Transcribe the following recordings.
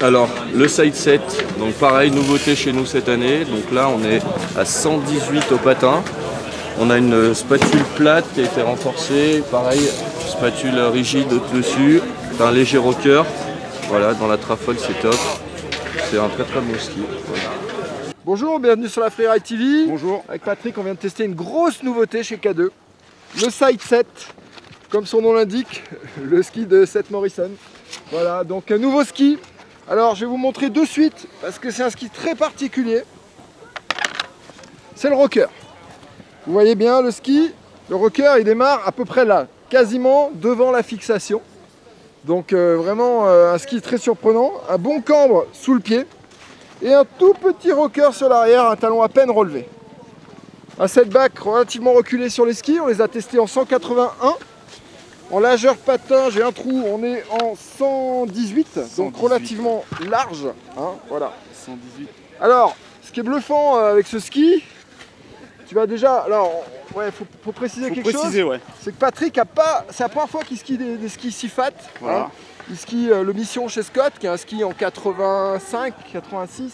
Alors, le side set, donc pareil, nouveauté chez nous cette année. Donc là, on est à 118 au patin. On a une spatule plate qui a été renforcée. Pareil, spatule rigide au-dessus. Un léger rocker. Voilà, dans la trafole, c'est top. C'est un très très bon ski. Voilà. Bonjour, bienvenue sur la Freeride TV. Bonjour. Avec Patrick, on vient de tester une grosse nouveauté chez K2. Le side set, comme son nom l'indique, le ski de Seth Morrison. Voilà, donc un nouveau ski. Alors je vais vous montrer de suite parce que c'est un ski très particulier. C'est le rocker. Vous voyez bien le ski, le rocker il démarre à peu près là, quasiment devant la fixation. Donc vraiment un ski très surprenant, un bon cambre sous le pied et un tout petit rocker sur l'arrière, un talon à peine relevé. Un setback relativement reculé sur les skis, on les a testés en 181. En largeur patin, j'ai un trou, on est en 118, donc relativement large. Hein, voilà. 118. Alors, ce qui est bluffant avec ce ski, tu vas déjà. Alors, ouais, faut préciser quelque chose. Ouais. C'est que Patrick a pas. C'est la première fois qu'il skie des skis si fat. Voilà. Hein. Il skie le Mission chez Scott, qui est un ski en 85, 86.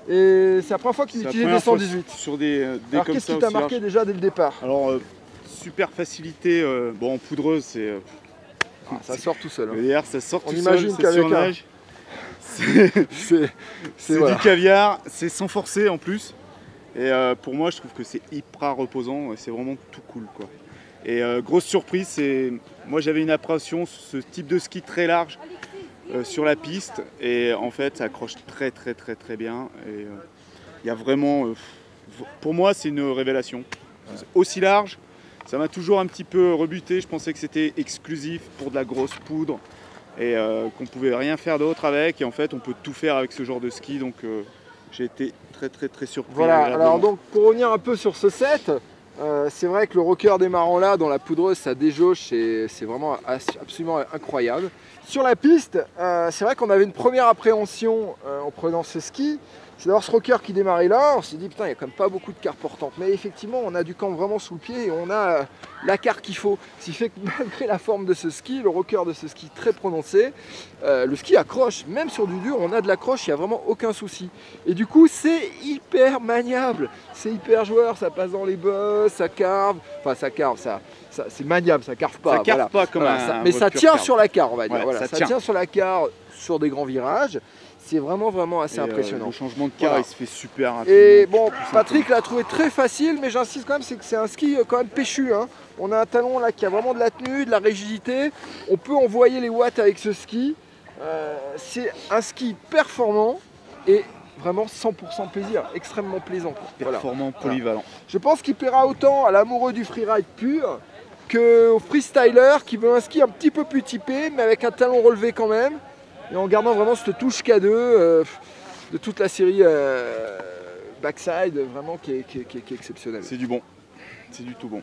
Et c'est la première fois qu'il utilise des 118. Sur des Alors, comme qu'est-ce ça qui t'a aussi marqué larges. déjà dès le départ? Alors, super facilité. Bon, en poudreuse, c'est. Ça sort tout seul. Hein. Hier, ça sort On tout imagine seul. qu'avec C'est voilà. du caviar, c'est sans forcer en plus. Et pour moi, je trouve que c'est hyper reposant. C'est vraiment tout cool, quoi. Et grosse surprise, c'est moi j'avais une appréhension sur ce type de ski très large sur la piste. Et en fait, ça accroche très bien. Et il y a vraiment, pour moi, c'est une révélation. Ouais. Aussi large, ça m'a toujours un petit peu rebuté. Je pensais que c'était exclusif pour de la grosse poudre et qu'on pouvait rien faire d'autre avec. Et en fait, on peut tout faire avec ce genre de ski. Donc, j'ai été très surpris. Voilà. Alors donc, pour revenir un peu sur ce set, c'est vrai que le rocker démarrant là, dans la poudreuse, ça déjauge, c'est vraiment absolument incroyable. Sur la piste, c'est vrai qu'on avait une première appréhension en prenant ce ski. C'est d'avoir ce rocker qui démarrait là, on s'est dit putain il n'y a quand même pas beaucoup de carre portante. Mais effectivement on a du camp vraiment sous le pied et on a la carre qu'il faut. Ce qui fait que malgré la forme de ce ski, le rocker de ce ski très prononcé, le ski accroche. Même sur du dur on a de l'accroche, il n'y a vraiment aucun souci. Et du coup c'est hyper maniable, c'est hyper joueur, ça passe dans les bosses, ça carve, enfin ça carve, c'est maniable, ça carve pas. Ça carve pas comme un mais ça tient sur la carre on va dire. Ouais, voilà, ça tient sur la carre sur des grands virages. C'est vraiment assez impressionnant. Le changement de carre, il se fait super rapide. Et bon, Patrick l'a trouvé très facile, mais j'insiste quand même, c'est que c'est un ski quand même péchu. Hein. On a un talon là qui a vraiment de la tenue, de la rigidité. On peut envoyer les watts avec ce ski. C'est un ski performant et vraiment 100% plaisir, extrêmement plaisant. Performant, voilà. Polyvalent. Je pense qu'il plaira autant à l'amoureux du freeride pur qu'au freestyler qui veut un ski un petit peu plus typé, mais avec un talon relevé quand même. Et en gardant vraiment cette touche K2 de toute la série Backside, vraiment qui est exceptionnelle. C'est du bon, c'est du tout bon.